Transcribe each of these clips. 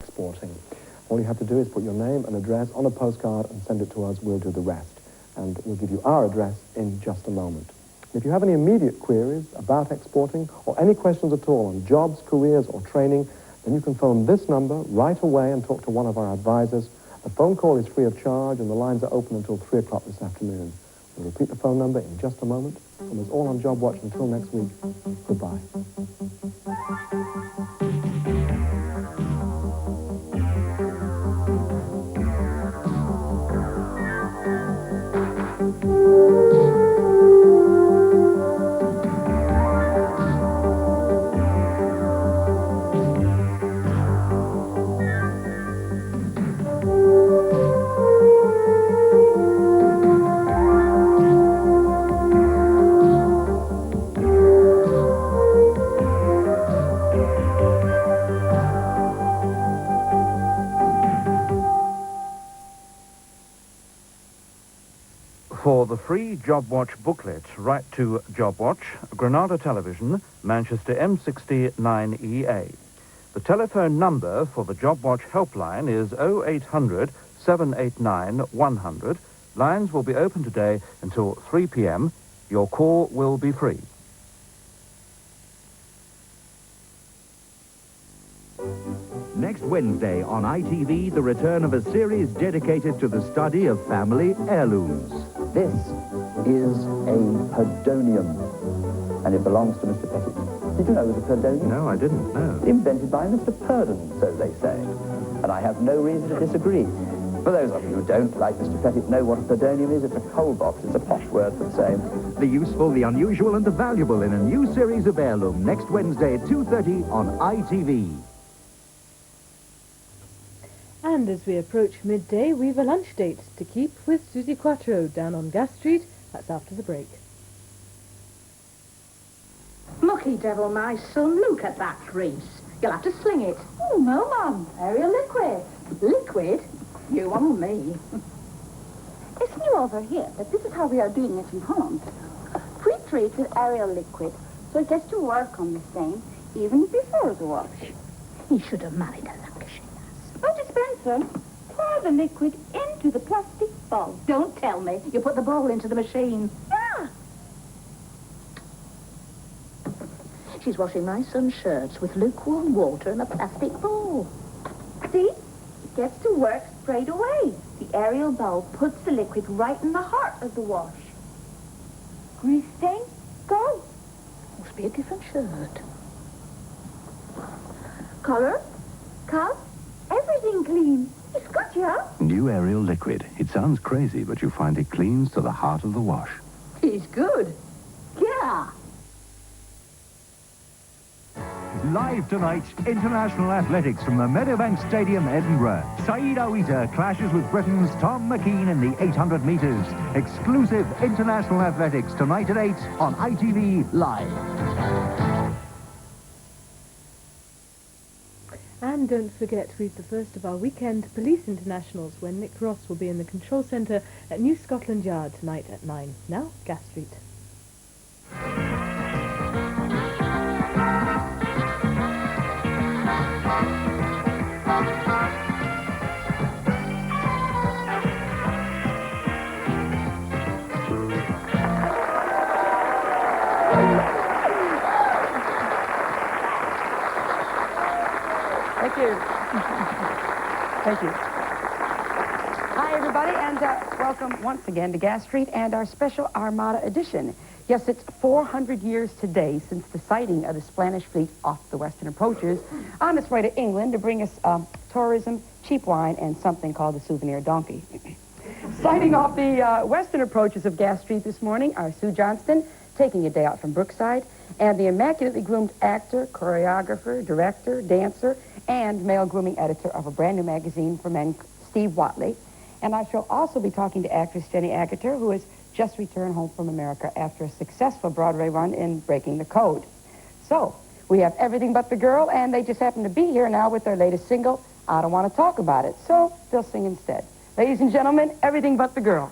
exporting. All you have to do is put your name and address on a postcard and send it to us. We'll do the rest. And we'll give you our address in just a moment. If you have any immediate queries about exporting or any questions at all on jobs, careers or training, then you can phone this number right away and talk to one of our advisors. The phone call is free of charge and the lines are open until 3 o'clock this afternoon. We'll repeat the phone number in just a moment. And that's all on Jobwatch until next week. Goodbye. For the free Jobwatch booklet, write to Jobwatch, Granada Television, Manchester M60 9EA. The telephone number for the Jobwatch helpline is 0800 789 100. Lines will be open today until 3 p.m. Your call will be free. Next Wednesday on ITV, the return of a series dedicated to the study of family heirlooms. This is a perdonium, and it belongs to Mr. Pettit. Did you know it was a perdonium? No, I didn't, no. Invented by Mr. Purdon, so they say. And I have no reason to disagree. For those of you who don't, like Mr. Pettit, know what a perdonium is, it's a coal box. It's a posh word for the same. The useful, the unusual, and the valuable in a new series of heirloom next Wednesday at 2:30 on ITV. And as we approach midday, we've a lunch date to keep with Susie Quattro down on Gas Street. That's after the break. Mucky devil, my son, look at that grease. You'll have to sling it. Oh, no, Mum. Ariel liquid. Liquid? You want me. It's new over here, but this is how we are doing it in Holland. Pre-treat with Ariel liquid, so it gets to work on the stain even before the wash. He should have married a Lancashire. Oh, dispenser, pour the liquid into the plastic bowl. Don't tell me. You put the bowl into the machine. Yeah. She's washing my son's shirts with lukewarm water in a plastic bowl. See? It gets to work straight away. The Ariel bowl puts the liquid right in the heart of the wash. Grease stain, go. Must be a different shirt. Color, cup, everything clean. It's good, yeah? New Ariel liquid. It sounds crazy, but you find it cleans to the heart of the wash. He's good. Yeah. Live tonight, international athletics from the Meadowbank Stadium, Edinburgh. Saeed Oita clashes with Britain's Tom McKean in the 800 metres. Exclusive international athletics tonight at 8 on ITV Live. And don't forget, we've the first of our weekend police internationals when Nick Ross will be in the control centre at New Scotland Yard tonight at 9. Now, Gas Street. Thank you. Thank you. Hi, everybody, and welcome once again to Gas Street and our special Armada edition. Yes, it's 400 years today since the sighting of the Spanish fleet off the western approaches on its way to England to bring us tourism, cheap wine, and something called the souvenir donkey. Sighting off the western approaches of Gas Street this morning are Sue Johnston, taking a day out from Brookside, and the immaculately groomed actor, choreographer, director, dancer, and male grooming editor of a brand new magazine for men, Steve Watley. And I shall also be talking to actress Jenny Agutter, who has just returned home from America after a successful Broadway run in Breaking the Code. So, we have Everything But the Girl, and they just happen to be here now with their latest single, I Don't Want to Talk About It. So, they'll sing instead. Ladies and gentlemen, Everything But the Girl.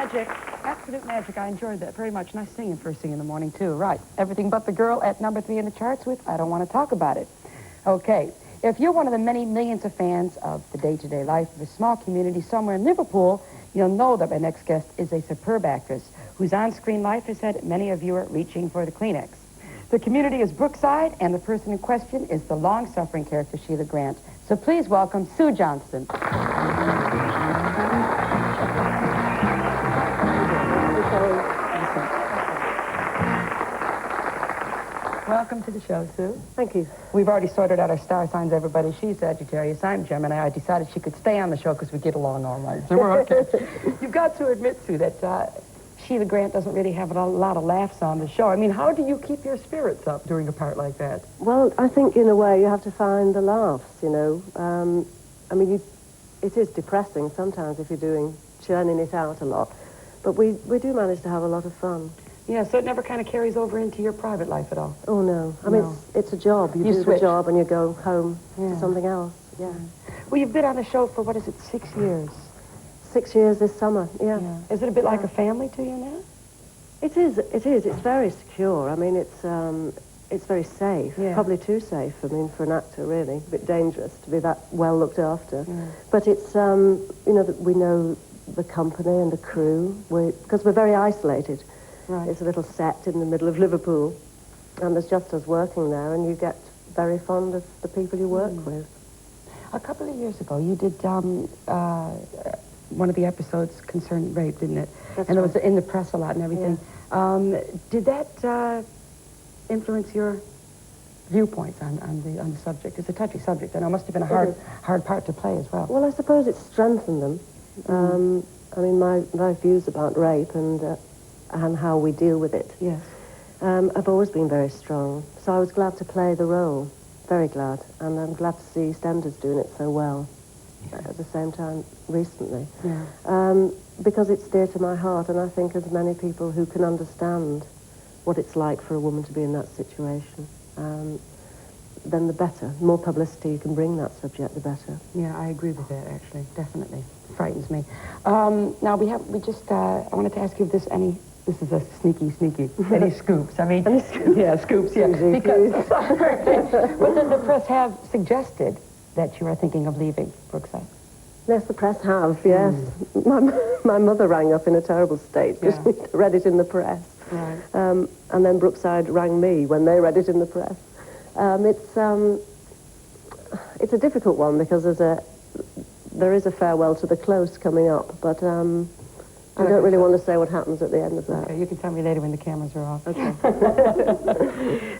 magic. Absolute magic. I enjoyed that very much. Nice singing first thing in the morning, too. Right. Everything But the Girl at number 3 in the charts with I Don't Want to Talk About It. Okay. If you're one of the many millions of fans of the day-to-day life of a small community somewhere in Liverpool, you'll know that my next guest is a superb actress whose on-screen life has had many a viewer reaching for the Kleenex. The community is Brookside, and the person in question is the long-suffering character Sheila Grant. So please welcome Sue Johnston. Welcome to the show, Sue. Thank you. We've already sorted out our star signs, everybody. She's Sagittarius, I'm Gemini. I decided she could stay on the show because we get along all right. So we're okay. You've got to admit, Sue, that Sheila Grant doesn't really have a lot of laughs on the show. I mean, how do you keep your spirits up during a part like that? Well, I think in a way you have to find the laughs, you know. I mean, it is depressing sometimes if you're churning it out a lot. But we do manage to have a lot of fun. Yeah, so it never kind of carries over into your private life at all? Oh, no. I mean, it's a job. You do switch. the job and you go home to something else. Yeah. Well, you've been on the show for, 6 years? 6 years this summer, yeah. Is it a bit like a family to you now? It is. It's very secure. I mean, it's very safe. Yeah. Probably too safe, I mean, for an actor, really. A bit dangerous to be that well looked after. Yeah. But it's, you know, we know the company and the crew, because we're very isolated. Right. It's a little set in the middle of Liverpool, and there's just us working there, and you get very fond of the people you work with. A couple of years ago, you did one of the episodes concerned rape, didn't it? That's and right. It was in the press a lot and everything. Yeah. Did that influence your viewpoints on the subject? It's a touchy subject, and it must have been a hard part to play as well. Well, I suppose it strengthened them. I mean, my views about rape and how we deal with it. Yes. I've always been very strong. So I was glad to play the role. Very glad. And I'm glad to see EastEnders doing it so well at the same time recently. Yeah. Because it's dear to my heart, and I think as many people who can understand what it's like for a woman to be in that situation, then the better. The more publicity you can bring that subject, the better. Yeah, I agree with that, actually. Definitely. Frightens me. Now, I wanted to ask you if this is a sneaky, any scoops? I mean, yeah, scoops, yeah. Because, but then the press have suggested that you are thinking of leaving Brookside. Yes, the press have, yes. My mother rang up in a terrible state because we read it in the press. Right. And then Brookside rang me when they read it in the press. It's a difficult one because there is a farewell to the close coming up, but I don't really want to say what happens at the end of that. Okay, you can tell me later when the cameras are off. Okay.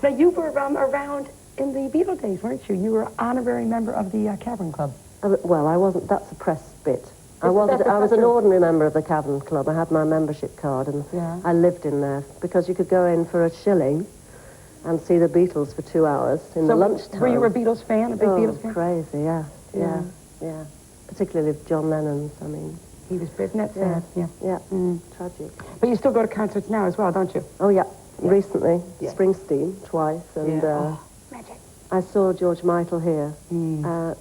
Now, you were around in the Beatle days, weren't you? You were honorary member of the Cavern Club. Well, I wasn't. That's a press bit. I was an ordinary member of the Cavern Club. I had my membership card, and I lived in there because you could go in for £1 and see the Beatles for 2 hours in the lunchtime. Were you a Beatles fan, a big Beatles fan? Crazy, yeah. Particularly John Lennon's, I mean. He was big, isn't that sad? Yeah. Tragic. But you still go to concerts now as well, don't you? Oh, yeah. Recently, Springsteen twice, and magic. I saw George Michael here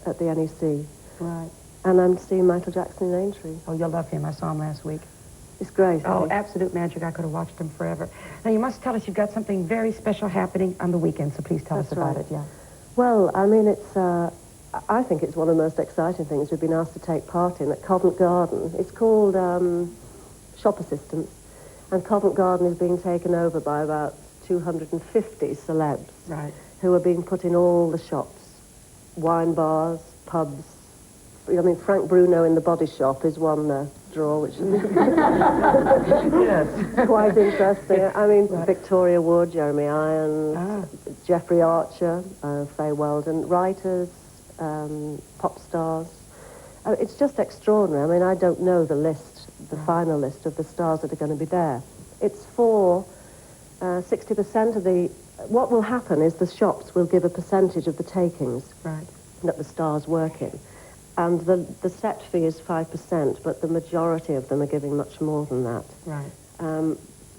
at the NEC. Right. And I'm seeing Michael Jackson in Aintree. Oh, you'll love him. I saw him last week. It's great. Oh, absolute magic. I could have watched him forever. Now, you must tell us you've got something very special happening on the weekend, so please tell us about it. Yeah. Well, I mean, I think it's one of the most exciting things we've been asked to take part in at Covent Garden. It's called Shop Assistants, and Covent Garden is being taken over by about 250 celebs who are being put in all the shops, wine bars, pubs. I mean, Frank Bruno in the Body Shop is one draw, which is quite interesting. I mean, Victoria Wood, Jeremy Irons, Jeffrey Archer, Faye Weldon, writers, pop stars. It's just extraordinary. I mean, I don't know the final list of the stars that are going to be there. It's for 60% of the... What will happen is the shops will give a percentage of the takings that the stars work in. And the set fee is 5%, but the majority of them are giving much more than that. Right.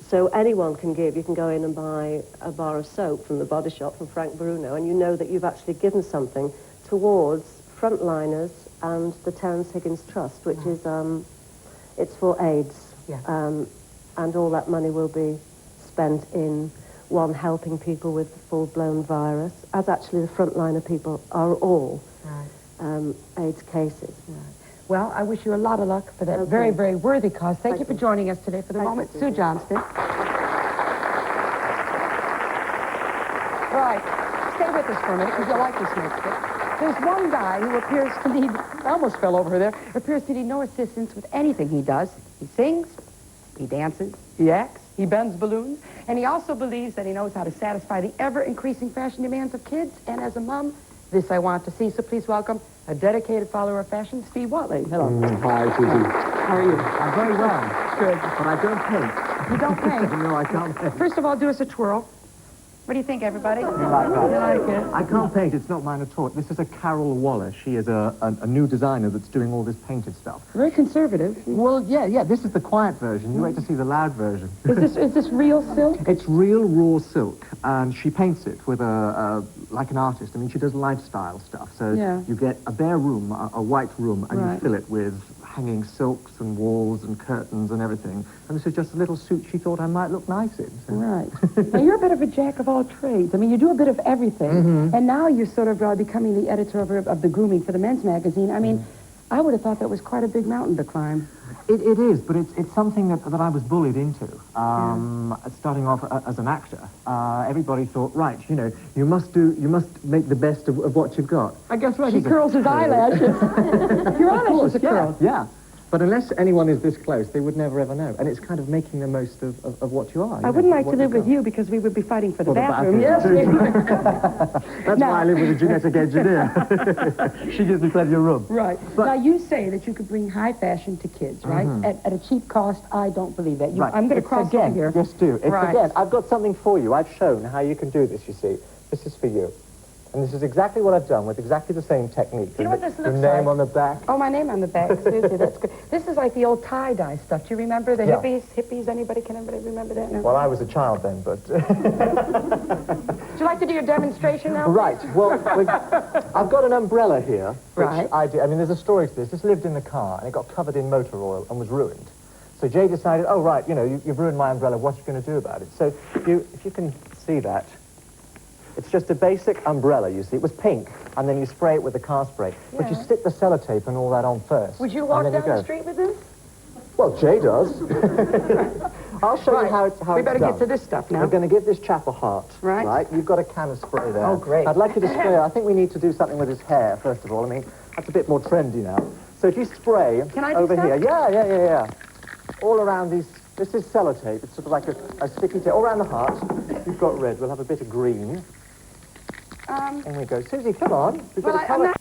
So anyone can give. You can go in and buy a bar of soap from the Body Shop from Frank Bruno, and you know that you've actually given something towards frontliners and the Terence Higgins Trust, which is it's for AIDS. Yeah. And all that money will be spent in, one, helping people with the full-blown virus, as actually the frontliner people are all AIDS cases. Right. Well, I wish you a lot of luck for that very, very worthy cause. Thank you for joining us today for the moment. Sue Johnston. Right. Stay with us for a minute, because you'll like this next bit. There's one guy who appears to need, I almost fell over there, appears to need no assistance with anything he does. He sings, he dances, he acts, he bends balloons, and he also believes that he knows how to satisfy the ever-increasing fashion demands of kids. And as a mom, this I want to see, so please welcome a dedicated follower of fashion, Steve Watley. Hello. Hi, Susie. How are you? I'm very well. Good. But I don't paint. You don't paint? No, I can't paint. First of all, do us a twirl. What do you think, everybody? You like that? You like it? I can't paint. It's not mine at all. This is a Carol Waller. She is a new designer that's doing all this painted stuff. Very conservative. Well, yeah. This is the quiet version. You wait to see the loud version. Is this real silk? It's real raw silk, and she paints it with like an artist. I mean, she does lifestyle stuff. So you get a bare room, a white room, and you fill it with hanging silks and walls and curtains and everything. And this is just a little suit she thought I might look nice in. So. Right. Now, you're a bit of a jack of all trades. I mean, you do a bit of everything. And now you're sort of becoming the editor of the grooming for the men's magazine. I mean, I would have thought that was quite a big mountain to climb. It is, but it's something that I was bullied into. Starting off as an actor, everybody thought, right, you must make the best of what you've got. I guess what, he curls his eyelashes. Your eyelashes are curled. Yeah. But unless anyone is this close, they would never ever know. And it's kind of making the most of what you are. I wouldn't like to live with you because we would be fighting for the bathroom. Yes. That's why I live with a genetic engineer. She gives me plenty of room. Right. But now, you say that you could bring high fashion to kids, right? At a cheap cost. I don't believe that. I'm going to cross over here. Yes, do. Again, I've got something for you. I've shown how you can do this, you see. This is for you. And this is exactly what I've done with exactly the same technique. You know what this looks like? Your name on the back. Oh, my name on the back. Susie, that's good. This is like the old tie-dye stuff. Do you remember the hippies? Anybody remember that? No? Well, I was a child then, but... Would you like to do your demonstration now? Right. Well, I've got an umbrella here, which I mean, there's a story to this. This lived in the car, and it got covered in motor oil and was ruined. So Jay decided, oh, right, you've ruined my umbrella. What are you going to do about it? So if you can see that, it's just a basic umbrella, you see. It was pink, and then you spray it with the car spray. Yeah. But you stick the sellotape and all that on first. Would you walk down the street with this? Well, Jay does. I'll show you how it's done. We better get to this stuff now. We're going to give this chap a heart. Right. You've got a can of spray there. Oh, great. I'd like you to spray. I think we need to do something with his hair, first of all. I mean, that's a bit more trendy now. So if you spray over here. Yeah. All around these... This is sellotape. It's sort of like a sticky tape. All around the heart. You've got red. We'll have a bit of green. In we go. Susie, come on. We've got a colour.